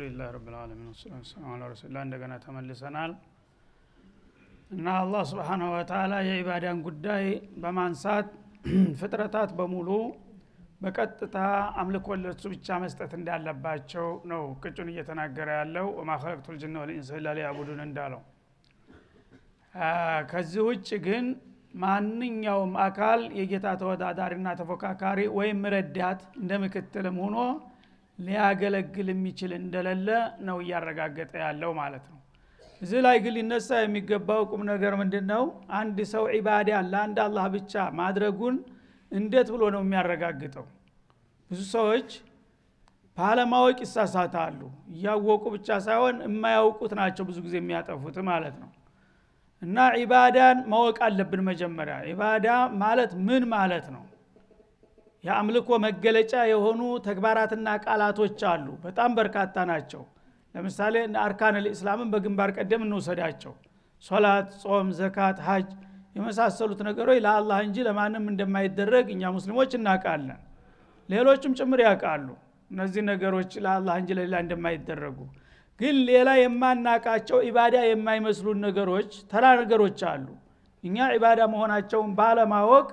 አልহামዱሊላህ ረብል ዓለሚን ወሰላሙ ዐላ ረሱሊላህ እንደገና ተመልሰናል እና አላህ Subhanahu Wa Ta'ala የኢባዳን ጉዳይ በማንሳት ፍጥረታት በሙሉ በቀጥታ አምልኮ ለሱ ብቻ መስጠት እንዳለባቸው ነው ቅጩን እየተናገረ ያለው ወማ ኸለቅቱል ጅነ ወል ኢንሰ ኢላ ሊያዕቡዱን እንዳለው ከዚህ ውጭ ግን ማንኛውም አካል የጌታ ተወዳዳሪና ተፎካካሪ ወይም ረዳት እንደምክትልም ሆኖ ሊያገለግል የሚችል እንደሌለ ነው ያረጋገጠ ያለው ማለት ነው። እዚህ ላይ ግን ሊነሳ የሚገባው ቁም ነገር ምንድነው? አንድ ሰው ዒባዳ ለአንድ አላህ ብቻ ማድረጉን እንዴት ብሎ ነው የሚያረጋግጠው? ብዙ ሰዎች ባለማወቅ ይሳሳታሉ። ያወቁ ብቻ ሳይሆን የማያውቁት ናቸው ብዙ ጊዜ የሚያጠፉት ማለት ነው። እና ዒባዳን ማወቅ አለብን መጀመሪያ። ዒባዳ ማለት ምን ማለት ነው? የአምልኮ መገለጫ የሆኑ ተግባራትና ቃላቶች አሉ። በጣም በርካታ ናቸው። ለምሳሌ አርካኑል ኢስላምን በግንባር ቀደም እንውሰዳቸው። ሶላት፣ ጾም፣ ዘካት፣ ሐጅ የመሳሰሉት ነገሮች ለአላህ እንጂ ለማንም እንደማይደረግ እኛ ሙስሊሞች እናውቃለን። ሌሎችም ጭምር ያውቃሉ እነዚህ ነገሮች ለአላህ እንጂ ለሌላ እንደማይደረጉ። ግን ሌላ የማናቃቸው ኢባዳ የማይመስሉ ነገሮች ተራ ነገሮች አሉ። እኛ ኢባዳ መሆናቸውን ባለማወቅ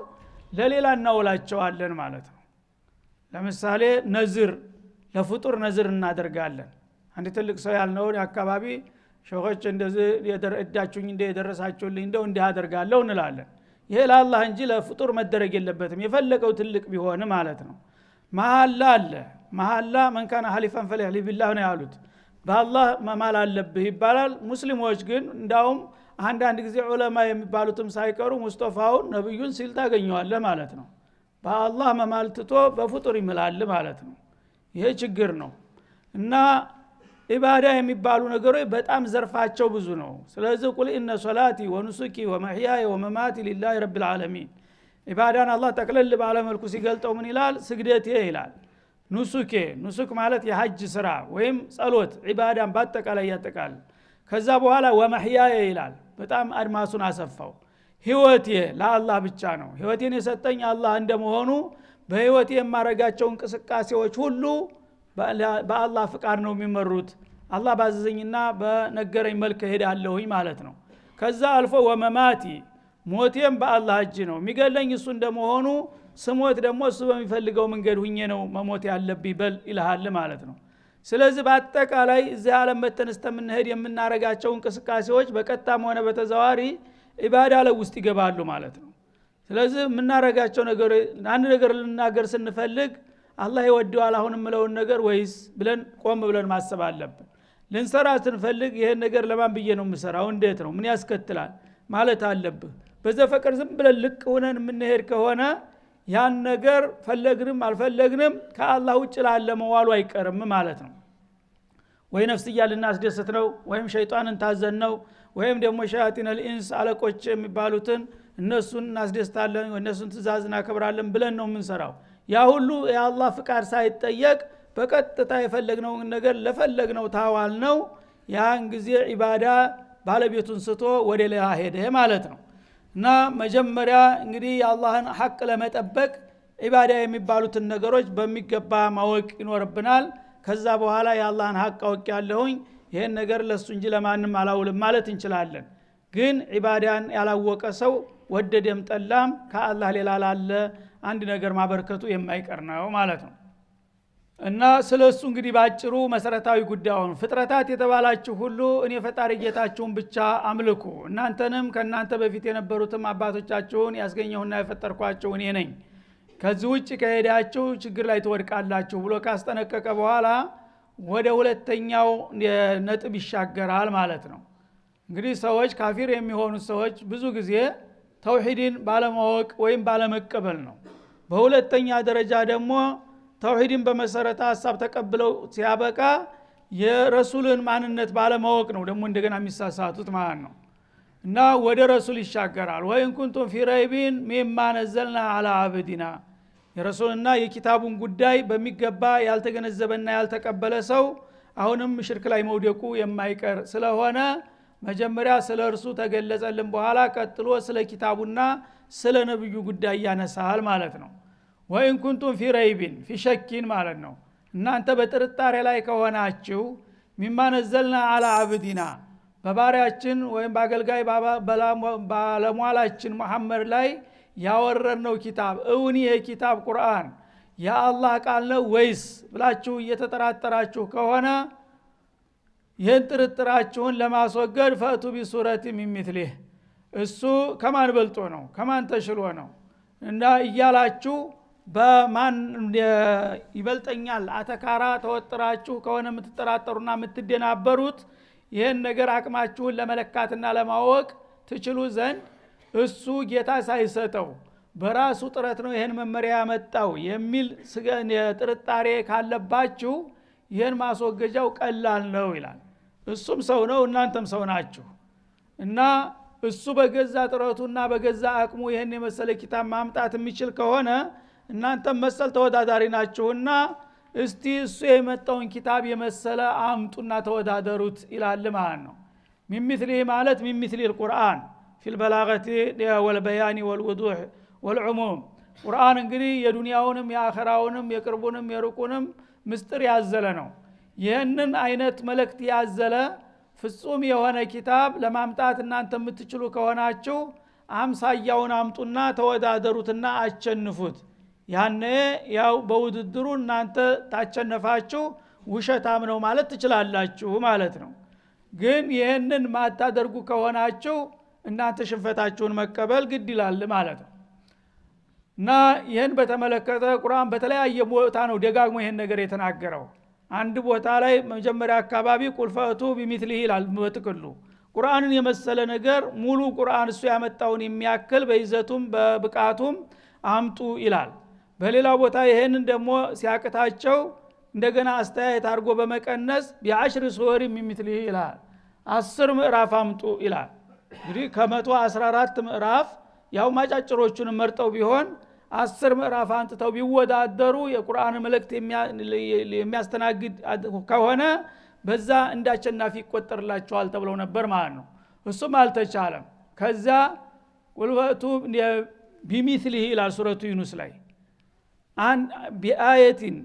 ለሌላ እናውላቸዋለን ማለት ነው። ለምሳሌ ነዝር፣ ለፍጡር ነዝር እናደርጋለን። አንድ ትልቅ ሰው ያልነው አካባቢ ሸሆች እንደዚህ እዳችሁኝ እንደደረሳችሁልኝ እንደው እንዲህ አደርጋለሁ እንላለን። ይሄ ለአላህ እንጂ ለፍጡር መደረግ የለበትም የፈለገው ትልቅ ቢሆን ማለት ነው። መሐላ አለ። መሐላ መን ካነ ሐሊፈን ፈሊህሊፍ ቢላህ ነው ያሉት። በአላህ መማል አለብህ ይባላል። ሙስሊሞች ግን እንዳውም አንዳንድ ጊዜ ዑለማ የሚባሉትም ሳይቀሩ ሙስጠፋውን ነብዩን ሲል ታገኘዋለህ ማለት ነው። በአላህ መማል ትቶ በፍጡር ይምላል ማለት ነው። ይሄ ችግር ነው። እና ኢባዳ የሚባሉ ነገሮች በጣም ዘርፋቸው ብዙ ነው። ስለዚህ ቁል ኢነ ሶላቲ ወኑሱኪ ወመህያየ ወመማቲ ሊላሂ ረቢል ዓለሚን። ኢባዳን አላህ ጠቅለል ባለ መልኩ ሲገልጠው ምን ይላል? ስግደቴ ይላል። ኑሱኬ፣ ኑሱክ ማለት የሐጅ ስራ ወይም ጸሎት ኢባዳን በአጠቃላይ ያጠቃል። ከዛ በኋላ ወመህያየ ይላል። በጣም አድማሱን አሰፋው። ህይወቴ ለአላህ ብቻ ነው። ህይወቴን የሰጠኝ አላህ እንደመሆኑ በህይወቴ የማረጋቸው እንቅስቃሴዎች ሁሉ በአላህ ፍቃድ ነው የሚመሩት። አላህ ባዘዘኝና በነገረኝ መልክ ሄዳለሁኝ ማለት ነው። ከዛ አልፎ ወመማቲ፣ ሞቴም በአላህ እጅ ነው። የሚገለኝ እሱ እንደመሆኑ ስሞት ደግሞ እሱ በሚፈልገው መንገድ ሁኜ ነው መሞት ያለብኝ በል ይልሃል ማለት ነው። ስለዚህ በአጠቃላይ እዚህ ዓለም መተንስተምንሄድ የምናረጋቸው እንቅስቃሴዎች በቀጥታም ሆነ በተዘዋዋሪ ኢባዳ ላይ ውስጥ ይገባሉ ማለት ነው። ስለዚህ የምናረጋቸው ነገር አንድ ነገር ልናገር ስንፈልግ አላህ ይወደዋል አሁን የምለውን ነገር ወይስ ብለን ቆም ብለን ማሰብ አለብን። ልንሰራ ስንፈልግ ይሄን ነገር ለማን ብዬ ነው የምሰራው? እንዴት ነው? ምን ያስከትላል ማለት አለብህ። በዘፈቀር ዝም ብለን ልቅ ሆነን የምንሄድ ከሆነ ያን ነገር ፈለግንም አልፈለግንም ከአላህ ውጭ ላለ መዋሉ አይቀርም ማለት ነው። ወይ ነፍስያ ልናስደስት ነው፣ ወይም ሸይጣንን ታዘን ነው፣ ወይም ደግሞ ሸያጢነል ኢንስ አለቆች የሚባሉትን እነሱን እናስደስታለን፣ እነሱን ትእዛዝ እናከብራለን ብለን ነው የምንሰራው። ያ ሁሉ የአላህ ፍቃድ ሳይጠየቅ በቀጥታ የፈለግነው ነገር ለፈለግነው ታዋል ነው። ያን ጊዜ ኢባዳ ባለቤቱን ስቶ ወደ ሌላ ሄደ ማለት ነው። እና መጀመሪያ እንግዲህ የአላህን ሐቅ ለመጠበቅ ኢባዳ የሚባሉትን ነገሮች በሚገባ ማወቅ ይኖርብናል። ከዛ በኋላ የአላህን ሐቅ አውቅ ያለሁኝ ይሄን ነገር ለሱ እንጂ ለማንም አላውልም ማለት እንችላለን። ግን ኢባዳን ያላወቀ ሰው ወደደም ጠላም ከአላህ ሌላ ላለ አንድ ነገር ማበርከቱ የማይቀር ነው ማለት ነው። እና ስለሱ እንግዲህ ባጭሩ መሰረታዊ ጉዳዩን ፍጥረታት የተባላችሁ ሁሉ እኔ ፈጣሪ ጌታችሁን ብቻ አምልኩ፣ እናንተንም ከናንተ በፊት የነበሩትም አባቶቻችሁን ያስገኘሁና የፈጠርኳችሁ እኔ ነኝ፣ ከዚህ ውጭ ከሄዳችሁ ችግር ላይ ትወድቃላችሁ ብሎ ካስጠነቀቀ በኋላ ወደ ሁለተኛው ነጥብ ይሻገራል ማለት ነው። እንግዲህ ሰዎች ካፊር የሚሆኑት ሰዎች ብዙ ጊዜ ተውሂድን ባለማወቅ ወይም ባለመቀበል ነው። በሁለተኛ ደረጃ ደግሞ ተውሂድን በመሰረተ ሐሳብ ተቀብለው ሲያበቃ የረሱልን ማንነት ባለማወቅ ነው ደግሞ እንደገና የሚሳሳቱት ማለት ነው። እና ወደ ረሱል ይሻገራል። ወይን ኩንቱም ፊ ረይቢን ሚማ ነዘልና አላ አብዲና፣ የረሱልና የኪታቡን ጉዳይ በሚገባ ያልተገነዘበና ያልተቀበለ ሰው አሁንም ሽርክ ላይ መውደቁ የማይቀር ስለሆነ መጀመሪያ ስለ እርሱ ተገለጸልን፣ በኋላ ቀጥሎ ስለ ኪታቡና ስለ ነብዩ ጉዳይ ያነሳል ማለት ነው። ወይን ኩንቱም ፊ ረይቢን ፊ ሸኪን ማለት ነው። እናንተ በጥርጣሬ ላይ ከሆናችሁ ሚማ ነዘልና አላ አብዲና በባሪያችን ወይም በአገልጋይ ባለሟላችን መሐመድ ላይ ያወረድነው ኪታብ እውን ይሄ ኪታብ ቁርአን የአላህ ቃል ነው ወይስ ብላችሁ እየተጠራጠራችሁ ከሆነ ይህን ጥርጥራችሁን ለማስወገድ ፈእቱ ቢሱረቲ ሚን ሚስሊህ እሱ ከማን በልጦ ነው ከማን ተሽሎ ነው እና እያላችሁ በማን ይበልጠኛል አተካራ ተወጥራችሁ ከሆነ የምትጠራጠሩና የምትደናበሩት ይህን ነገር አቅማችሁን ለመለካትና ለማወቅ ትችሉ ዘንድ እሱ ጌታ ሳይሰጠው በራሱ ጥረት ነው ይህን መመሪያ ያመጣው የሚል ጥርጣሬ ካለባችሁ ይህን ማስወገጃው ቀላል ነው ይላል። እሱም ሰው ነው እናንተም ሰው ናችሁ እና እሱ በገዛ ጥረቱና በገዛ አቅሙ ይህን የመሰለ ኪታብ ማምጣት የሚችል ከሆነ እናንተም መሰል ተወዳዳሪ ናችሁና እስቲ እሱ የመጣውን ኪታብ የመሰለ አምጡና ተወዳደሩት ይላል ማለት ነው። ሚምስሊህ ማለት ሚምስሊል ቁርአን ፊል በላገቲ ወልበያኒ ወልውዱህ ወልዑሙም ቁርአን እንግዲህ የዱንያውንም የአኺራውንም የቅርቡንም የሩቁንም ምስጥር ያዘለ ነው። ይህንን አይነት መልእክት ያዘለ ፍጹም የሆነ ኪታብ ለማምጣት እናንተ የምትችሉ ከሆናችሁ አምሳያውን አምጡና ተወዳደሩትና አቸንፉት። ያኔ ያው በውድድሩ እናንተ ታቸነፋችሁ ውሸታም ነው ማለት ትችላላችሁ ማለት ነው። ግን ይህንን ማታደርጉ ከሆናችሁ እናንተ ሽንፈታችሁን መቀበል ግድ ይላል ማለት ነው። እና ይህን በተመለከተ ቁርአን በተለያየ ቦታ ነው ደጋግሞ ይህን ነገር የተናገረው። አንድ ቦታ ላይ መጀመሪያ አካባቢ ቁል ፈእቱ ቢሚስሊሂ ይላል። በጥቅሉ ቁርአንን የመሰለ ነገር ሙሉ ቁርአን እሱ ያመጣውን የሚያክል በይዘቱም በብቃቱም አምጡ ይላል። በሌላ ቦታ ይሄንን ደግሞ ሲያቅታቸው እንደገና አስተያየት አድርጎ በመቀነስ ቢአሽር ሱወሪ ሚስሊሂ ይላል። 10 ምዕራፍ አምጡ ይላል። እንግዲህ ከ114 ምዕራፍ ያው ማጫጭሮቹን መርጠው ቢሆን 10 ምዕራፍ አንጥተው ቢወዳደሩ የቁርአን መልእክት የሚያስተናግድ ከሆነ በዛ እንዳቸናፊ ይቆጠርላቸዋል ተብለው ነበር ማለት ነው። እሱም አልተቻለም። ከዛ ቁል ፈእቱ ቢሚስሊሂ ይላል ሱረቱ ዩኑስ ላይ ቢአየቲን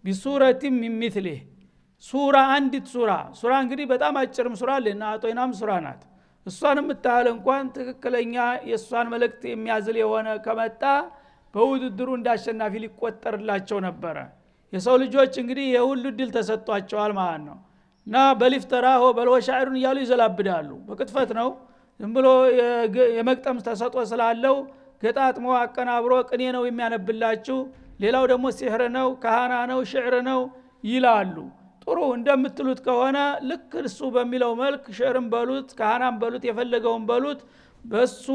ቢሱረቲን ሚን ሚስሊህ ሱራ አንዲት ሱራ እንግዲህ በጣም አጭርም ሱራ ለና አጦይናም ሱራ ናት። እሷንም ምታል እንኳን ትክክለኛ የሷን መልእክት የሚያዝል የሆነ ከመጣ በውድድሩ እንዳሸናፊ ሊቆጠርላቸው ነበረ። የሰው ልጆች እንግዲህ የሁሉ ድል ተሰጥቷቸዋል ማለት ነው። እና በሊፍተራሁ በልወ ሻዕሩን እያሉ ይዘላብዳሉ። በቅጥፈት ነው ዝም ብሎ የመቅጠም ተሰጦ ስላለው ገጣጥሞ አቀናብሮ ቅኔ ነው የሚያነብላችሁ፣ ሌላው ደግሞ ሲህር ነው ካህና ነው ሽዕር ነው ይላሉ። ጥሩ እንደምትሉት ከሆነ ልክ እሱ በሚለው መልክ ሽዕርም በሉት ካህናም በሉት የፈለገውን በሉት በሱ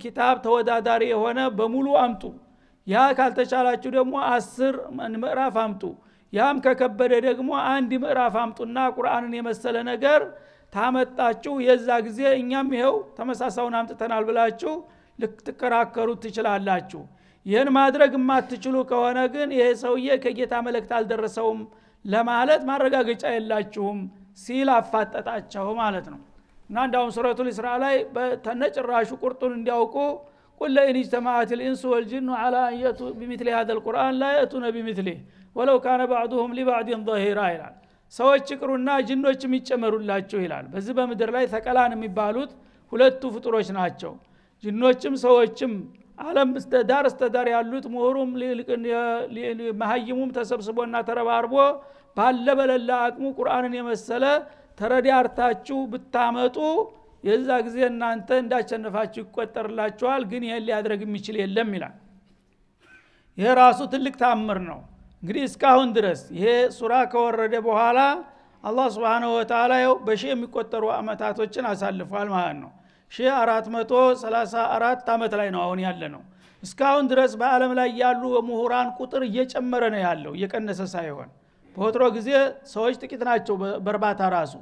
ኪታብ ተወዳዳሪ የሆነ በሙሉ አምጡ። ያ ካልተቻላችሁ ደግሞ 10 ምዕራፍ አምጡ። ያም ከከበደ ደግሞ 1 ምዕራፍ አምጡና ቁርአንን የመሰለ ነገር ታመጣችሁ የዛ ጊዜ እኛም ይሄው ተመሳሳውን አምጥተናል ብላችሁ ልትከራከሩት ትችላላችሁ። ይህን ማድረግ የማትችሉ ከሆነ ግን ይሄ ሰውዬ ከጌታ መልእክት አልደረሰውም ለማለት ማረጋገጫ የላችሁም ሲል አፋጠጣቸው ማለት ነው። እና እንዳውም ሱረቱል ኢስራ ላይ በተነጭራሹ ቁርጡን እንዲያውቁ ቁል ለኢን ኢጅተማዐት الانس والجن على ان يأتوا بمثل هذا القرآن لا يأتون بمثله ولو كان بعضهم لبعض ظهيرا ይላል። ሰዎች ይቅሩና ጅኖችም ይጨመሩላችሁ ይላል። በዚህ በምድር ላይ ተቀላን የሚባሉት ሁለቱ ፍጡሮች ናቸው። ጅኖችም ሰዎችም ዓለም ስተዳር ያሉት ምሁሩም መሀይሙም ተሰብስቦና ተረባርቦ ባለበለላ አቅሙ ቁርአንን የመሰለ ተረዳርታችሁ ብታመጡ የዛ ጊዜ እናንተ እንዳቸነፋችሁ ይቆጠርላችኋል። ግን ይሄን ሊያደርግ የሚችል የለም ይላል። ይሄ ራሱ ትልቅ ታምር ነው። እንግዲህ እስካሁን ድረስ ይሄ ሱራ ከወረደ በኋላ አላህ Subhanahu Wa Ta'ala በሺህ የሚቆጠሩ አመታቶችን አሳልፏል ማለት ነው። 1434 አመት ላይ ነው አሁን ያለ ነው። እስካሁን ድረስ በአለም ላይ ያሉ ምሁራን ቁጥር እየጨመረ ነው ያለው እየቀነሰ ሳይሆን። በወትሮ ጊዜ ሰዎች ጥቂት ናቸው። በርባታ ራሱ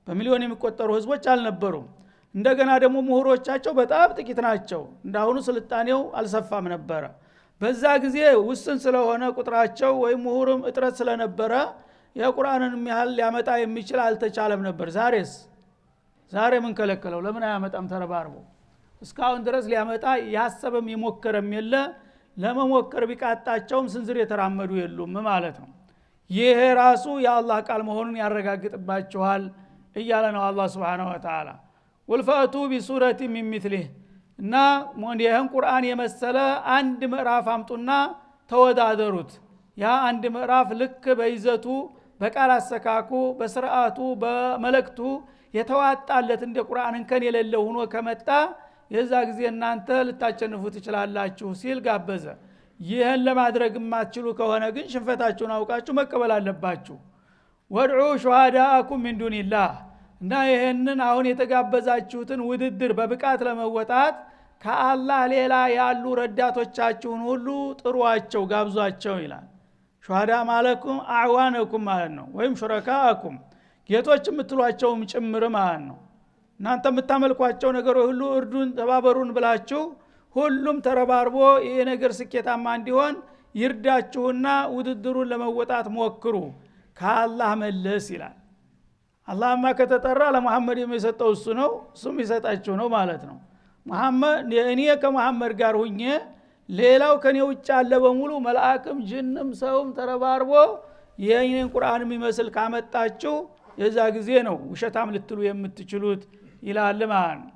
በሚሊዮን የሚቆጠሩ ህዝቦች አልነበሩም። እንደገና ደግሞ ምሁሮቻቸው በጣም ጥቂት ናቸው። እንዳሁኑ ስልጣኔው አልሰፋም ነበር። በዛ ጊዜ ውስን ስለሆነ ቁጥራቸው ወይ ምሁርም እጥረት ስለነበረ የቁርአንን ያህል ሊያመጣ የሚችል አልተቻለም ነበር። ዛሬ ምን ከለከለው? ለምን አያመጣም ተረባርቦ? እስካሁን ድረስ ሊያመጣ ያሰበም የሞከረም የለ። ለመሞከር ቢቃጣቸውም ስንዝር የተራመዱ የሉም ማለት ነው። ይሄ ራሱ የአላህ ቃል መሆኑን ያረጋግጥባችኋል እያለ ነው አላህ Subhanahu Wa Ta'ala ወልፈቱ ቢሱረቲ ሚን ሚስሊህ እና ይህን ቁርአን የመሰለ አንድ ምዕራፍ አምጡና ተወዳደሩት ያ አንድ ምዕራፍ ልክ በይዘቱ በቃል አሰካኩ በስርዓቱ በመለክቱ የተዋጣለት እንደ ቁርአን እንከን የሌለው ሆኖ ከመጣ የዛ ጊዜ እናንተ ልታቸንፉ ትችላላችሁ ሲል ጋበዘ ይህን ለማድረግ የማትችሉ ከሆነ ግን ሽንፈታችሁን አውቃችሁ መቀበል አለባችሁ ወድዑ ሹሃዳአኩም ሚን ዱኒላህ እና ይሄንን አሁን የተጋበዛችሁትን ውድድር በብቃት ለመወጣት ከአላህ ሌላ ያሉ ረዳቶቻችሁን ሁሉ ጥሩዋቸው ጋብዟቸው ይላል ሹሃዳ ማለኩም አዕዋነኩም ማለት ነው ወይም ሹረካአኩም ጌቶች የምትሏቸውም ጭምር ማለት ነው እናንተ የምታመልኳቸው ነገሮች ሁሉ እርዱን ተባበሩን ብላችሁ ሁሉም ተረባርቦ ይሄ ነገር ስኬታማ እንዲሆን ይርዳችሁና ውድድሩን ለመወጣት ሞክሩ ከአላህ መለስ ይላል አላህማ ከተጠራ ለመሐመድ የሚሰጠው እሱ ነው እሱም ይሰጣችሁ ነው ማለት ነው መሐመድ እኔ ከመሐመድ ጋር ሁኜ ሌላው ከኔ ውጭ ያለ በሙሉ መልአክም ጅንም ሰውም ተረባርቦ ይሄን ቁርአን የሚመስል ካመጣችሁ የዛ ጊዜ ነው ውሸታም ልትሉ የምትችሉት ይላል ማለት ነው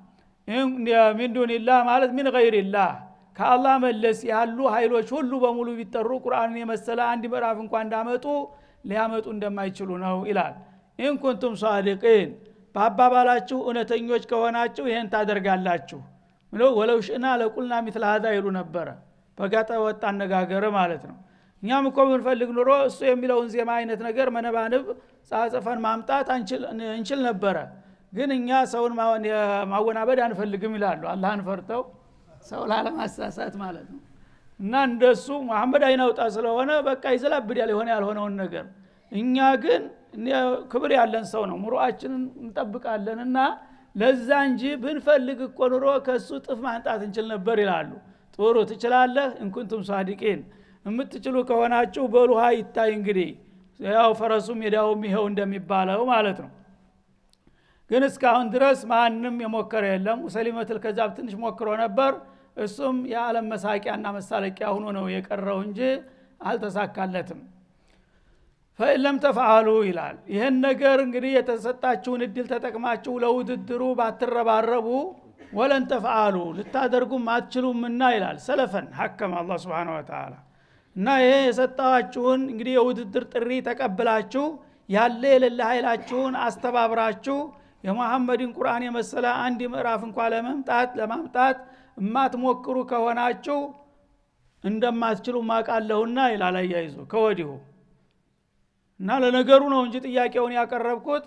ሚን ዱኒላህ ማለት ሚን ገይሪላህ ከአላህ መለስ ያሉ ኃይሎች ሁሉ በሙሉ ቢጠሩ ቁርአንን የመሰለ አንድ ምዕራፍ እንኳን እንዳመጡ ሊያመጡ እንደማይችሉ ነው ይላል ኢን ኩንቱም ሷዲቂን በአባባላችሁ እውነተኞች ከሆናችሁ ይሄን ታደርጋላችሁ ወለው ሽና ለቁልና مثل هذا ይሉ ነበር በጋጠ ወጣ አነጋገር ማለት ነው እኛም እኮ ብንፈልግ ኑሮ እሱ የሚለውን ዜማ አይነት ነገር መነባንብ ጻጽፈን ማምጣት እንችል ነበር ግን እኛ ሰውን ማወናበድ አንፈልግም ይላሉ አላህን ፈርተው ሰው ላለማሳሳት ማለት ነው እና እንደሱ መሐመድ አይናውጣ ስለሆነ በቃ ይዘላብዳል የሆነ ያልሆነውን ነገር እኛ ግን ክብር ያለን ሰው ነው ሙሩአችንን እንጠብቃለንና ለዛ እንጂ ብንፈልግ እኮ ኑሮ ከሱ ጥፍ ማንጣት እንችል ነበር ይላሉ ጥሩ ትችላለህ እንኩንቱም ሷዲቂን የምትችሉ ከሆናችሁ በሉሃ ይታይ እንግዲህ ያው ፈረሱ ሜዳውም ይሄው እንደሚባለው ማለት ነው ግን እስካሁን ድረስ ማንንም የሞከረ የለም ሙሰሊመቱል ከዛብ ትንሽ ሞክሮ ነበር እሱም የዓለም መሳቂያና መሳለቂያ ሆኖ ነው የቀረው እንጂ አልተሳካለትም ፈኢለም ተፈዓሉ ይላል ይሄን ነገር እንግዲህ የተሰጣችሁን እድል ተጠቅማችሁ ለውድድሩ ባትረባረቡ ወለን ተፈዓሉ ልታደርጉም አትችሉምና ይላል ሰለፈን ሐከም አላህ Subhanahu Wa Ta'ala እና ይሄ የሰጣችሁን እንግዲህ የውድድር ጥሪ ተቀብላችሁ ያለ የሌለ ኃይላችሁን አስተባብራችሁ የመሐመድን ቁርአን የመሰለ አንድ ምዕራፍ እንኳን ለማምጣት እማትሞክሩ ከሆናችሁ እንደማትችሉ ማቃለሁና ይላል አያይዞ ከወዲሁ እና ለነገሩ ነው እንጂ ጥያቄውን ያቀረብኩት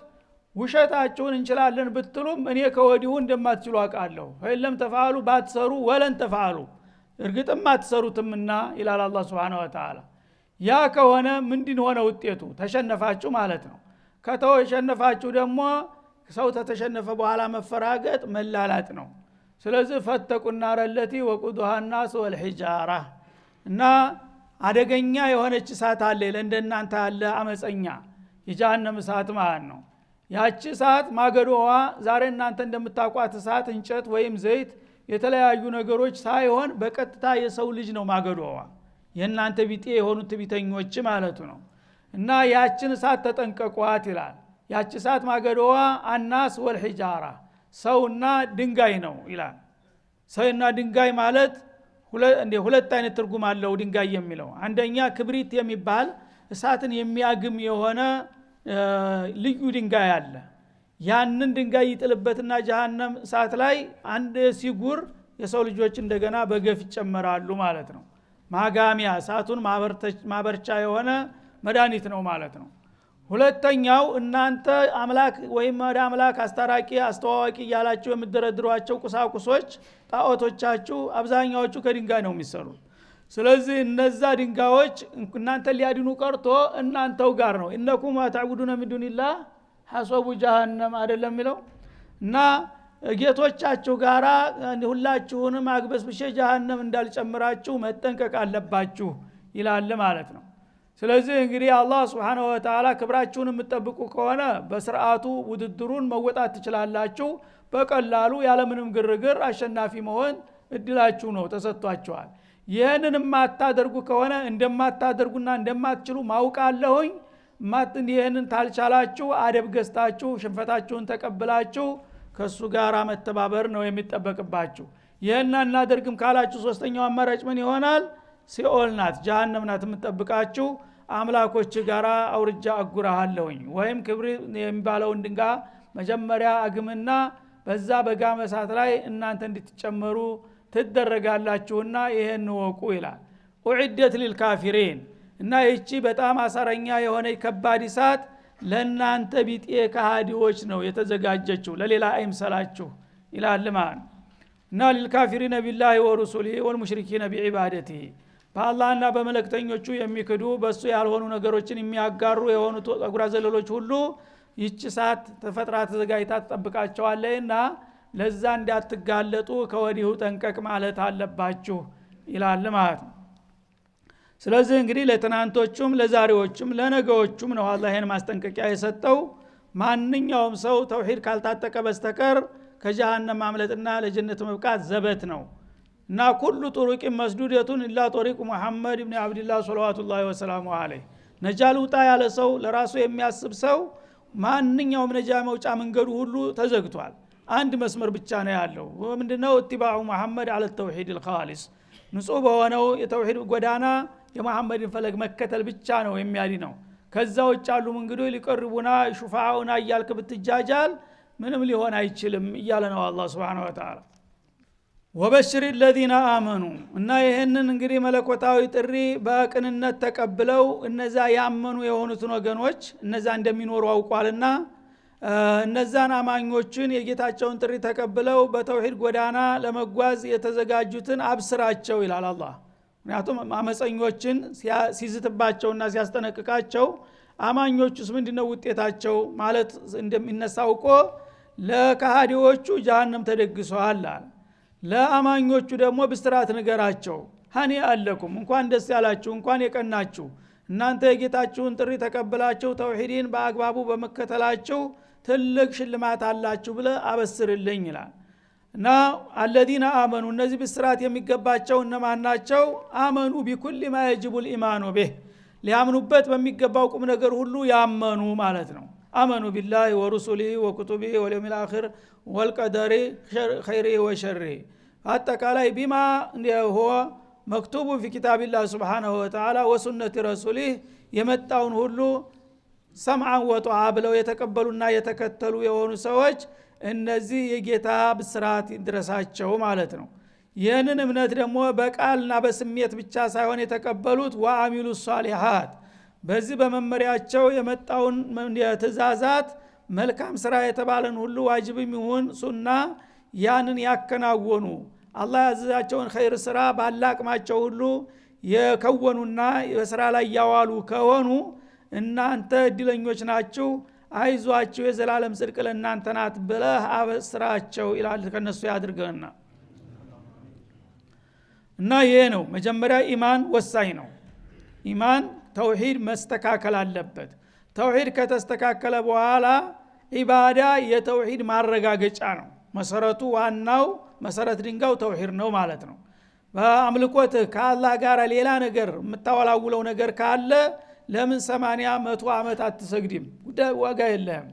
ውሸታችሁን እንችላለን ብትሉም እኔ ከወዲሁ እንደማትችሉ አቃለሁ ፈኢለም ተፈዓሉ ባትሰሩ ወለን ተፈዓሉ እርግጥም አትሰሩትምና ይላል አላህ Subhanahu Wa Ta'ala ያ ከሆነ ምንድን ሆነ ውጤቱ ተሸነፋችሁ ማለት ነው ከተሸነፋችሁ ደግሞ ሰው ተተሸነፈ በኋላ መፈራገጥ መላላጥ ነው ስለዚህ ፈተቁና ረለቲ ወቁዱሃ الناس والحجاره እና አደገኛ የሆነች እሳት አለ ለእንደናንተ ያለ አመፀኛ የጀሃነም እሳት ማለት ነው ያቺ እሳት ማገዶዋ ዛሬ እናንተ እንደምታቋት እሳት እንጨት ወይም ዘይት የተለያዩ ነገሮች ሳይሆን በቀጥታ የሰው ልጅ ነው ማገዶዋ የእናንተ ቢጤ የሆኑት ቢተኞች ማለቱ ነው እና ያችን እሳት ተጠንቀቋት ይላል ያቺ እሳት ማገዶዋ الناس والحجاره ሰውና ድንጋይ ነው ይላል ሰውና ድንጋይ ማለት ሁለት አይነት ትርጉም አለው ድንጋይ የሚለው አንደኛ ክብሪት የሚባል እሳትን የሚያግም የሆነ ልዩ ድንጋይ አለ ያንን ድንጋይ ይጥልበትና ጀሃነም እሳት ላይ አንድ ሲጉር የሰው ልጆች እንደገና በገፍ ይጨመራሉ ማለት ነው ማጋሚያ እሳቱን ማበርቻ የሆነ መድኃኒት ነው ማለት ነው ሁለተኛው እናንተ አምላክ ወይም አምላክ አስተራቂ አስተዋዋቂ ያላችሁ የምትደረድሯቸው ቁሳቁሶች ጣዖቶቻችሁ አብዛኛዎቹ ከድንጋይ ነው የሚሰሩት ስለዚህ እነዛ ድንጋዮች እናንተ ሊያድኑ ቀርቶ እናንተው ጋር ነው እነኩም አታቡዱነ ሚን ዱኒላህ ሐሰቡ ጀሃነም አይደለም ይለው እና ጌቶቻችሁ ጋራ ሁላችሁንም አግበስብሼ ጀሃነም እንዳልጨምራችሁ መጠንቀቅ አለባችሁ ይላል ማለት ነው ስለዚህ እንግዲህ አላህ Subhanahu Wa Ta'ala ክብራችሁን የምትጠብቁ ከሆነ በስርዓቱ ውድድሩን መወጣት ትችላላችሁ በቀላሉ ያለምንም ግርግር አሸናፊ መሆን እድላችሁ ነው ተሰጥቷችኋል ይሄንን ማታደርጉ ከሆነ እንደማታደርጉና እንደማትችሉ ማውቃለሁኝ ማጥን ይሄንን ታልቻላችሁ አደብ ገዝታችሁ ሽንፈታችሁን ተቀብላችሁ ከሱ ጋር መተባበር ነው የሚጠበቅባችሁ። ይሄን እናደርግም ካላችሁ ሶስተኛው አማራጭ ምን ይሆናል? ሲኦል ናት፣ ጀሃነም ናት የምትጠብቃችሁ። አምላኮች ጋራ አውርጃ አጉራሃለሁኝ ወይም ክብር የሚባለውን ድንጋይ መጀመሪያ አግምና በዛ በጋመ እሳት ላይ እናንተ እንድትጨመሩ ትደረጋላችሁና ይሄን ወቁ ይላል። ኡዒደት ሊልካፊሪን እና ይቺ በጣም አሳረኛ የሆነ ከባድ እሳት ለናንተ ቢጤ ከሃዲዎች ነው የተዘጋጀችው፣ ለሌላ አይምሰላችሁ ይላል ማለት እና ሊልካፊሪን ቢላሂ ወሩሱሊሂ ወልሙሽሪኪን ቢዒባደቲሂ በአላህና በመለክተኞቹ የሚክዱ በሱ ያልሆኑ ነገሮችን የሚያጋሩ የሆኑ ጸጉራ ዘለሎች ሁሉ ይቺ እሳት ተፈጥራ ተዘጋጅታ ተጠብቃቸዋለና ለዛ እንዳትጋለጡ ከወዲሁ ጠንቀቅ ማለት አለባችሁ ይላል ማለት ነው። ስለዚህ እንግዲህ ለትናንቶቹም ለዛሬዎቹም ለነገዎቹም ነው አላህ ይሄን ማስጠንቀቂያ የሰጠው። ማንኛውም ሰው ተውሂድ ካልታጠቀ በስተቀር ከጀሃነም ማምለጥና ለጀነት መብቃት ዘበት ነው እና ኩሉ ጡሩቅ መስዱደቱን ኢላ ጦሪቁ ሙሐመድ ኢብኑ አብዱላህ ሰለላሁ ዐለይሂ ወሰለም ነጃል ውጣ ያለ ሰው ለራሱ የሚያስብ ሰው ማንኛውም ነጃ መውጫ መንገዱ ሁሉ ተዘግቷል። አንድ መስመር ብቻ ነው ያለው። ምንድነው? ኢትባኡ ሙሐመድ አለ ተውሂድ الخالص ንጹህ በሆነው የተውሂድ ጎዳና የሙሐመድን ፈለግ መከተል ብቻ ነው የሚያድነው። ከዛ ውጭ ያሉ መንገዶች ሊቀርቡና ሹፋዓውና እያልክ ብትጃጃል ምንም ሊሆን አይችልም እያለ ነው አላህ Subhanahu Wa Ta'ala። ወበሽር الذين آمنوا እና ይሄንን እንግዲህ መለኮታዊ ጥሪ በቅንነት ተቀብለው እነዛ ያመኑ የሆኑት ወገኖች እነዛ እንደሚኖሩ አውቋልና እነዛን አማኞችን የጌታቸውን ጥሪ ተቀብለው በተውሂድ ጎዳና ለመጓዝ የተዘጋጁትን አብስራቸው ይላል አላህ። ምክንያቱም አመፀኞችን ሲዝትባቸውና ሲያስጠነቅቃቸው አማኞቹስ ምንድነው ውጤታቸው ማለት እንደሚነሳውቆ ለካሃዲዎቹ ጀሃነም ተደግሷል። ለአማኞቹ ደግሞ ብስራት ንገራቸው። ሀኒ አለኩም እንኳን ደስ ያላችሁ እንኳን የቀናችሁ እናንተ የጌታችሁን ጥሪ ተቀብላችሁ ተውሂድን በአግባቡ በመከተላችሁ ትልቅ ሽልማት አላችሁ ብለ አበስርልኝ ይላል። እና الذين آمنوا እነዚህ ብስራት የሚገባቸው እነማን ናቸው? አመኑ ቢኩል ما يجب الايمان به ሊያምኑበት በሚገባው ቁም ነገር ሁሉ ያመኑ ማለት ነው። አመኑ ቢላሂ ወሩሱሊሂ ወኩቱቢሂ ወልየውሚል አኺር ወልቀደሪ ኸይሪሂ ወሸሪሂ አጠቃላይ ቢማ هو መክቱቡ في كتاب الله سبحانه وتعالى وسنة رسوله የመጣውን ሁሉ ሰምዓን ወጧዓ ብለው የተቀበሉና የተከተሉ የሆኑ ሰዎች እነዚህ የጌታ ብስራት ይድረሳቸው ማለት ነው። ይህንን እምነት ደግሞ በቃልና በስሜት ብቻ ሳይሆን የተቀበሉት ወአሚሉ ሷሊሃት በዚህ በመመሪያቸው የመጣውን ትእዛዛት መልካም ስራ የተባለን ሁሉ ዋጅብም ይሁን ሱና ያንን ያከናወኑ አላህ ያዘዛቸውን ኸይር ስራ ባላቅማቸው ሁሉ የከወኑና በስራ ላይ ያዋሉ ከሆኑ እናንተ እድለኞች ናችሁ፣ አይዟችሁ የዘላለም ጽድቅ ለእናንተ ናት ብለህ አበስራቸው ይላል። ከነሱ ያድርገና እና ይሄ ነው መጀመሪያ ኢማን ወሳኝ ነው። ኢማን ተውሂድ መስተካከል አለበት። ተውሂድ ከተስተካከለ በኋላ ኢባዳ የተውሂድ ማረጋገጫ ነው። መሰረቱ ዋናው መሰረት ድንጋው ተውሂድ ነው ማለት ነው። በአምልኮት ከአላህ ጋር ሌላ ነገር የምታወላውለው ነገር ካለ ለምን 80-100 ዓመት አትሰግድም? ዋጋ የለህም።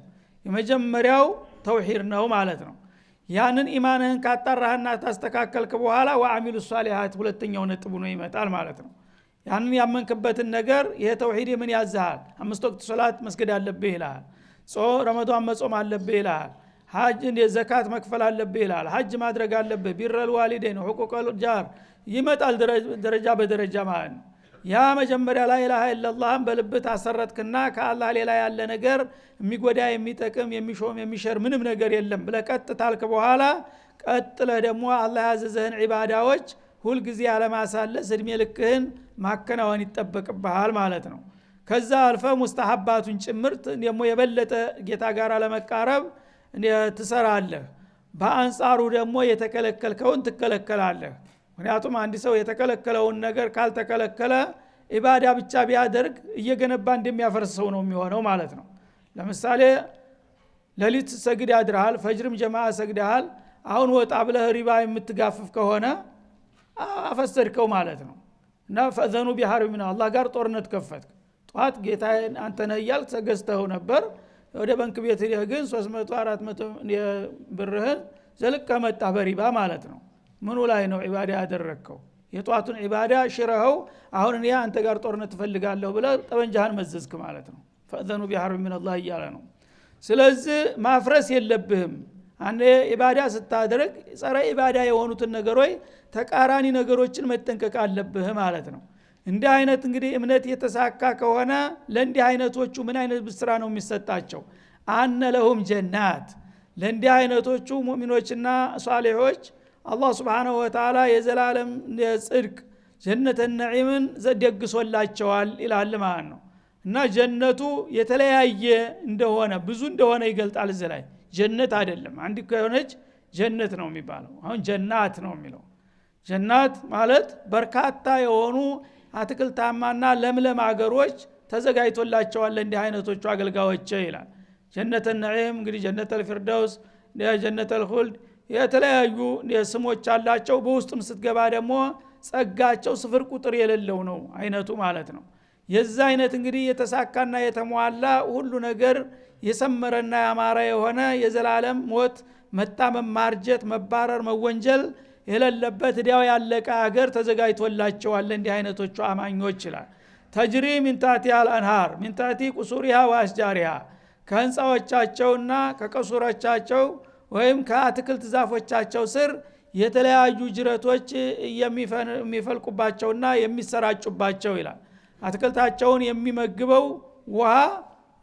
የመጀመሪያው ተውሂድ ነው ማለት ነው። ያንን ኢማንህን ካጣራህና ታስተካከልክ በኋላ ወአሚሉ ሷሊሃት ሁለተኛው ነጥብ ነው ይመጣል ማለት ነው። ያንን ያመንክበትን ነገር ይሄ ተውሂድ ምን ያዛሃል? 5 ወቅት ሶላት መስገድ አለብህ ይላል። ረመዳን መጾም አለብህ ይላል። ሐጅ ዘካት መክፈል አለብህ ይላል። ሐጅ ማድረግ አለብህ። ቢረል ዋሊደይን ሁቁቀል ጃር ይመጣል ደረጃ በደረጃ ማለት ነው። ያ መጀመሪያ ላይ ኢላሃ ኢላላህን በልብት አሰረትክና ከአላህ ሌላ ያለ ነገር የሚጎዳ የሚጠቅም የሚሾም የሚሸር ምንም ነገር የለም ብለህ ቀጥታልክ በኋላ ቀጥለህ ደግሞ አላህ ያዘዘህን ዒባዳዎች ሁል ጊዜ ያለማሳለስ እድሜ ልክህን ማከናወን ይጠበቅብሃል ማለት ነው። ከዛ አልፈ ሙስተሐባቱን ጭምርት ደግሞ የበለጠ ጌታ ጋር ለመቃረብ ትሰራለህ። በአንጻሩ ደግሞ የተከለከልከውን ትከለከላለህ። ምክንያቱም አንድ ሰው የተከለከለውን ነገር ካልተከለከለ ኢባዳ ብቻ ቢያደርግ እየገነባ እንደሚያፈርሰው ነው የሚሆነው ማለት ነው። ለምሳሌ ሌሊት ሰግድ ያድርሃል፣ ፈጅርም ጀማዓ ሰግደሃል። አሁን ወጣ ብለህ ሪባ የምትጋፍፍ ከሆነ አፈሰድከው ማለት ነው። እና ፈዘኑ ቢሐርብ ሚን አላህ ጋር ጦርነት ከፈትክ። ጧት ጌታዬ አንተ ነህ እያልክ ተገዝተው ነበር ወደ ባንክ ቤት ሄደህ ግን 300 400 ብርህን ዘልቀ መጣ በሪባ ማለት ነው። ምኑ ላይ ነው ዒባዳ ያደረከው? የጧቱን ዒባዳ ሽረኸው አሁን እኔ አንተ ጋር ጦርነት ፈልጋለሁ ብለህ ጠበንጃህን መዘዝክ ማለት ነው። ፈአዘኑ ቢሐርብ ሚን አላህ እያለ ነው። ስለዚህ ማፍረስ የለብህም። አንዴ ዒባዳ ስታደርግ ጸረ ዒባዳ የሆኑትን ነገሮች ተቃራኒ ነገሮችን መጠንቀቅ አለብህ ማለት ነው። እንዲህ አይነት እንግዲህ እምነት የተሳካ ከሆነ ለእንዲህ አይነቶቹ ምን አይነት ብስራ ነው የሚሰጣቸው? አነ ለሁም ጀናት፣ ለእንዲህ አይነቶቹ ሙእሚኖችና ሷሊሖች አላህ Subhanahu Wa Ta'ala የዘላለም ጽድቅ ጀነተ ነዒምን ዘደግሶላቸዋል ይላል ማለት ነው። እና ጀነቱ የተለያየ እንደሆነ ብዙ እንደሆነ ይገልጣል። እዚህ ላይ ጀነት አይደለም አንድ ከሆነች ጀነት ነው የሚባለው። አሁን ጀናት ነው የሚለው። ጀናት ማለት በርካታ የሆኑ አትክልታማና ለምለም አገሮች ተዘጋጅቶላቸዋል እንዲህ አይነቶቹ አገልጋዮች ይላል። ጀነተ ነዒም እንግዲህ ጀነተል ፊርደውስ፣ ጀነተል ኹልድ የተለያዩ ስሞች አላቸው። በውስጥም ስትገባ ደግሞ ጸጋቸው ስፍር ቁጥር የሌለው ነው አይነቱ ማለት ነው። የዛ አይነት እንግዲህ የተሳካና የተሟላ ሁሉ ነገር የሰመረና ያማረ የሆነ የዘላለም ሞት፣ መጣመም፣ ማርጀት፣ መባረር፣ መወንጀል የሌለበት ዲያው ያለቀ ሀገር ተዘጋጅቶላቸዋል እንዲህ አይነቶቹ አማኞች ይላል። ተጅሪ ሚን ታህቲሃ አልአንሃር ሚን ታህቲ ቁሱሪሃ ወአሽጃሪሃ፣ ከህንጻዎቻቸውና ከቀሱሮቻቸው ወይም ከአትክልት ዛፎቻቸው ስር የተለያዩ ጅረቶች የሚፈልቁባቸውና የሚሰራጩባቸው ይላል። አትክልታቸውን የሚመግበው ውሃ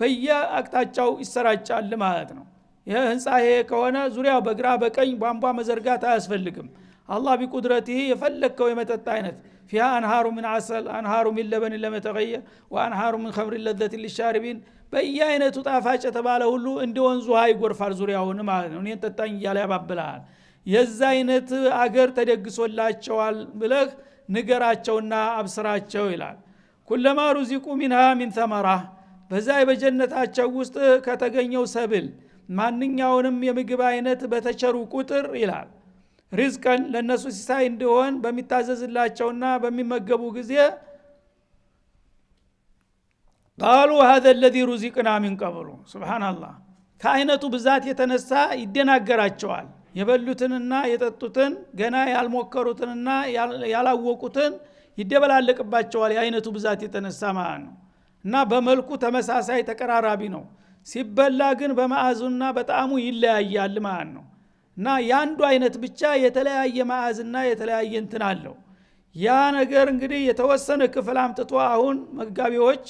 በየአቅጣጫው ይሰራጫል ማለት ነው። ይህ ህንጻ ይሄ ከሆነ ዙሪያው በግራ በቀኝ ቧንቧ መዘርጋት አያስፈልግም። አላህ ቢቁድረቲህ የፈለከው የመጠጥ አይነት ፊሃ አንሃሩ ምን አሰል አንሃሩ ምን ለበን ለመተገየር ወአንሃሩ ምን ኸምር ለዘት ሊሻሪቢን፣ በየአይነቱ ጣፋጭ የተባለ ሁሉ እንደ ወንዙ ውሃ ይጎርፋል ዙሪያውን ማለት ነው። እኔን ጠጣኝ እያለ ያባብልሃል። የዛ አይነት አገር ተደግሶላቸዋል ብለህ ንገራቸውና አብስራቸው ይላል። ኩለማ ሩዚቁ ሚንሃ ሚን ተመራ፣ በዛ በጀነታቸው ውስጥ ከተገኘው ሰብል ማንኛውንም የምግብ አይነት በተቸሩ ቁጥር ይላል ሪዝቀን ለነሱ ሲሳይ እንዲሆን በሚታዘዝላቸውና በሚመገቡ ጊዜ ቃሉ هذا الذي رزقنا من قبل ሱብሃንአላህ። ከአይነቱ ብዛት የተነሳ ይደናገራቸዋል። የበሉትንና የጠጡትን ገና ያልሞከሩትንና ያላወቁትን ይደበላለቅባቸዋል የአይነቱ ብዛት የተነሳ ማለት ነው። እና በመልኩ ተመሳሳይ ተቀራራቢ ነው፣ ሲበላ ግን በመዓዙና በጣዕሙ ይለያያል ማለት ነው። እና ያንዱ አይነት ብቻ የተለያየ መዓዝና የተለያየ እንትን አለው። ያ ነገር እንግዲህ የተወሰነ ክፍል አምጥቶ አሁን መጋቢዎች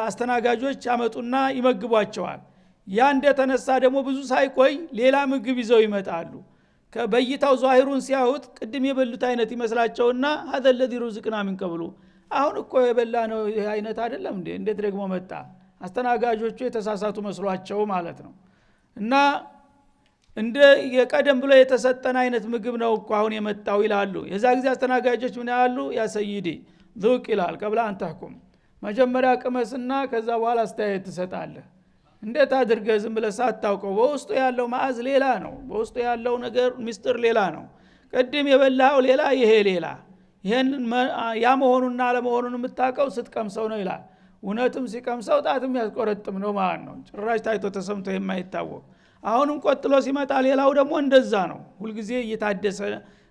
አስተናጋጆች ያመጡና ይመግቧቸዋል። ያ እንደተነሳ ደግሞ ብዙ ሳይቆይ ሌላ ምግብ ይዘው ይመጣሉ። ከበይታው ዛሂሩን ሲያዩት ቅድም የበሉት አይነት ይመስላቸውና هذا الذي رزقنا من قبل፣ አሁን እኮ የበላ ነው ይሄ አይነት አይደለም እንዴ እንዴት ደግሞ መጣ? አስተናጋጆቹ የተሳሳቱ መስሏቸው ማለት ነው። እና እንደ የቀደም ብሎ የተሰጠን አይነት ምግብ ነው እኮ አሁን የመጣው ይላሉ። የዛ ጊዜ አስተናጋጆች ምን ያሉ? ያ ሰይዲ ذوق ይላል ቀብላ አንተኩም፣ መጀመሪያ ቅመስና ከዛ በኋላ አስተያየት ትሰጣለህ። እንዴት አድርገህ ዝም ብለህ ሳታውቀው በውስጡ ያለው መዓዝ ሌላ ነው፣ በውስጡ ያለው ነገር ምስጢር ሌላ ነው። ቅድም የበላው ሌላ ይሄ ሌላ። ይሄን ያ መሆኑና አለመሆኑን የምታውቀው ስትቀምሰው ነው ይላል። እውነትም ሲቀምሰው ጣትም ያስቆረጥም ነው ማለት ነው። ጭራሽ ታይቶ ተሰምቶ የማይታወቅ። አሁንም ቆጥሎ ሲመጣ ሌላው ደግሞ እንደዛ ነው። ሁልጊዜ እየታደሰ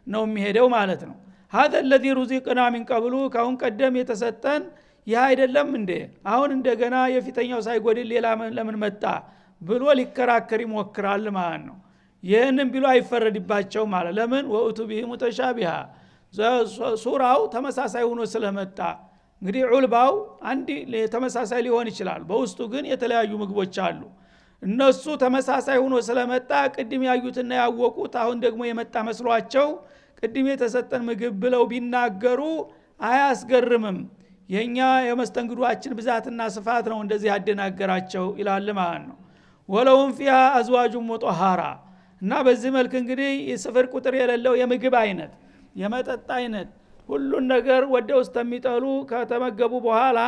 ነው የሚሄደው ማለት ነው። هذا الذي رزقنا من قبل፣ ካሁን ቀደም የተሰጠን ይህ አይደለም እንዴ? አሁን እንደገና የፊተኛው ሳይጎድል ሌላ ለምን መጣ ብሎ ሊከራከር ይሞክራል ማለት ነው። ይህንን ቢሉ አይፈረድባቸው ማለት ለምን? ወኡቱ ቢሂ ሙተሻቢሃ፣ ሱራው ተመሳሳይ ሆኖ ስለመጣ። እንግዲህ ዑልባው አንድ ተመሳሳይ ሊሆን ይችላል፣ በውስጡ ግን የተለያዩ ምግቦች አሉ። እነሱ ተመሳሳይ ሆኖ ስለመጣ ቅድም ያዩትና ያወቁት አሁን ደግሞ የመጣ መስሏቸው ቅድም የተሰጠን ምግብ ብለው ቢናገሩ አያስገርምም። የኛ የመስተንግዷችን ብዛትና ስፋት ነው እንደዚህ ያደናገራቸው ይላል ማለት ነው። ወለሁም ፊሃ አዝዋጁ ሙጠሃራ፣ እና በዚህ መልክ እንግዲህ የስፍር ቁጥር የሌለው የምግብ አይነት የመጠጥ አይነት ሁሉን ነገር ወደ ውስጥ የሚጠሉ ከተመገቡ በኋላ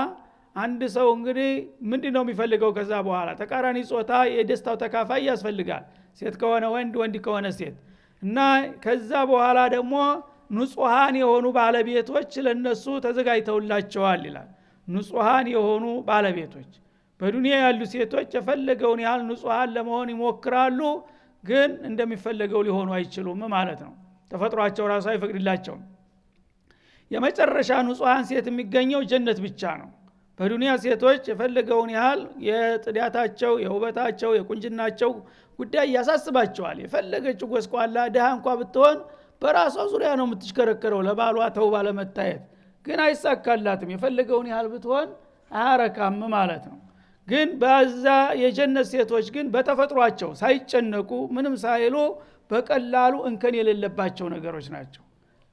አንድ ሰው እንግዲህ ምንድነው የሚፈልገው? ከዛ በኋላ ተቃራኒ ጾታ የደስታው ተካፋይ ያስፈልጋል። ሴት ከሆነ ወንድ፣ ወንድ ከሆነ ሴት። እና ከዛ በኋላ ደግሞ ንጹሃን የሆኑ ባለቤቶች ለነሱ ተዘጋጅተውላቸዋል ይላል። ንጹሃን የሆኑ ባለቤቶች በዱንያ ያሉ ሴቶች የፈለገውን ያህል ንጹሃን ለመሆን ይሞክራሉ ግን እንደሚፈለገው ሊሆኑ አይችሉም ማለት ነው ተፈጥሯቸው ራሱ አይፈቅድላቸውም የመጨረሻ ንጹሃን ሴት የሚገኘው ጀነት ብቻ ነው በዱንያ ሴቶች የፈለገውን ያህል የጥዳታቸው የውበታቸው የቁንጅናቸው ጉዳይ ያሳስባቸዋል የፈለገችው ጎስቋላ ደሃ እንኳን ብትሆን በራሷ ዙሪያ ነው የምትሽከረከረው ለባሏ ተውባ ለመታየት ግን አይሳካላትም የፈለገውን ያህል ብትሆን አያረካም ማለት ነው ግን በዛ የጀነት ሴቶች ግን በተፈጥሯቸው ሳይጨነቁ ምንም ሳይሉ በቀላሉ እንከን የሌለባቸው ነገሮች ናቸው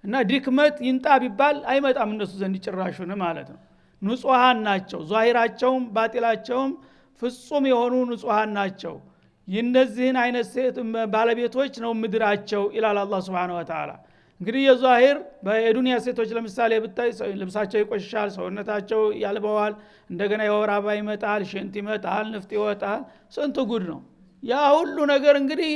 እና ድክመት ይንጣ ቢባል አይመጣም እነሱ ዘንድ ጭራሹን ማለት ነው ንጹሃን ናቸው ዛሂራቸውም ባጢላቸውም ፍጹም የሆኑ ንጹሃን ናቸው የነዚህን አይነት ሴት ባለቤቶች ነው ምድራቸው ኢላላ አላህ Subhanahu Wa Ta'ala እንግዲህ የዛሂር በዱንያ ሴቶች ለምሳሌ ብታይ ልብሳቸው ይቆሽሻል ሰውነታቸው ያልበዋል እንደገና የወር አበባ ይመጣል ሽንት ይመጣል ንፍጥ ይወጣል ስንት ጉድ ነው ያ ሁሉ ነገር እንግዲህ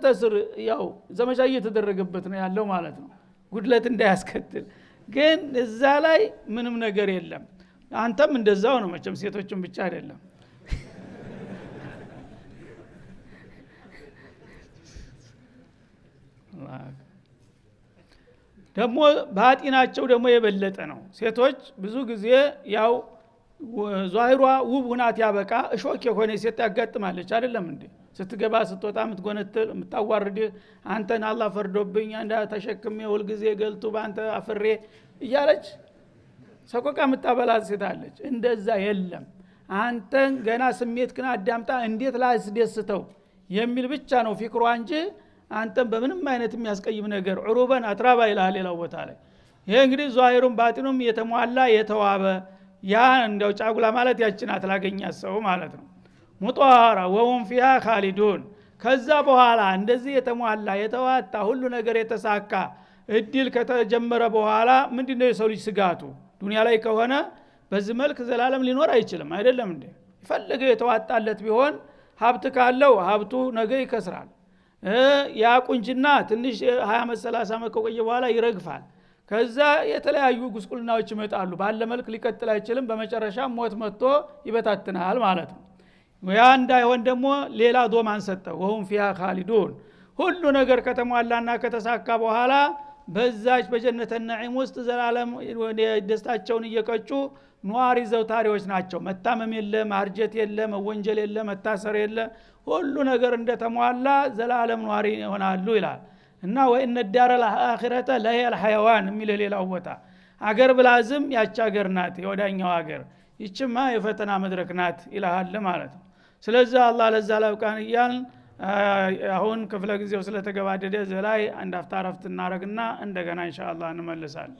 ተስር ያው ዘመቻ እየተደረገበት ነው ያለው ማለት ነው ጉድለት እንዳያስከትል ግን እዛ ላይ ምንም ነገር የለም አንተም እንደዛው ነው መቼም ሴቶችን ብቻ አይደለም ደግሞ ባጢናቸው ደግሞ የበለጠ ነው ሴቶች ብዙ ጊዜ ያው ዛሂሯ ውብ ሁናት ያበቃ እሾክ የሆነ ሴት ያጋጥማለች አይደለም እንዴ ስትገባ ስትወጣ የምትጎነትል የምታዋርድ አንተን አላህ ፈርዶብኝ አንዳ ተሸክሜ ሁሉ ጊዜ ገልጡ ባንተ አፍሬ እያለች ሰቆቃ የምታበላት ሴት አለች እንደዛ የለም አንተን ገና ስሜትክን አዳምጣ እንዴት ላስደስተው የሚል ብቻ ነው ፍቅሯ እንጂ አንተን በምንም አይነት የሚያስቀይም ነገር ዑሩበን አትራባ ይላል ሌላው ቦታ ላይ ይሄ እንግዲህ ዛሂሩም ባጢኑም የተሟላ የተዋበ ያ እንደው ጫጉላ ማለት ያችናት ላገኛት ሰው ማለት ነው ሙጣራ ወሁም ፊሃ ኻሊዱን ከዛ በኋላ እንደዚህ የተሟላ የተዋጣ ሁሉ ነገር የተሳካ እድል ከተጀመረ በኋላ ምንድነው የሰው ልጅ ስጋቱ ዱንያ ላይ ከሆነ በዚህ መልክ ዘላለም ሊኖር አይችልም አይደለም እንዴ ይፈልገው የተዋጣለት ቢሆን ሀብት ካለው ሀብቱ ነገ ይከስራል ያ ቁንጅና ትንሽ 20 ዓመት 30 ዓመት ከቆየ በኋላ ይረግፋል ከዛ የተለያዩ ጉስቁልናዎች ይመጣሉ ባለ መልክ ሊቀጥል አይችልም በመጨረሻ ሞት መጥቶ ይበታትናል ማለት ነው ያ እንዳይሆን ደግሞ ሌላ ዶማን ሰጠው ወሁም ፊሃ ኻሊዱን ሁሉ ነገር ከተሟላና ከተሳካ በኋላ በዛች በጀነተ ነዒም ውስጥ ዘላለም ደስታቸውን እየቀጩ ኗሪ ዘውታሪዎች ናቸው መታመም የለ ማርጀት የለ መወንጀል የለ መታሰር የለ ሁሉ ነገር እንደተሟላ ዘላለም ኗሪ ይሆናሉ ይላል እና ወኢነ ዳረ አኺረተ ለሂየል ሐያዋን የሚል ሌላው ቦታ አገር ብላዝም ያች አገር ናት የወዳኛው አገር ይችማ የፈተና መድረክ ናት ይላል ማለት ነው ስለዚህ አላህ ለዛ ላብቃን ይያል አሁን ክፍለ ጊዜው ስለተገባደደ ዘላይ አንድ አፍታ ረፍት እናረግና እንደገና ኢንሻአላህ እንመለሳለን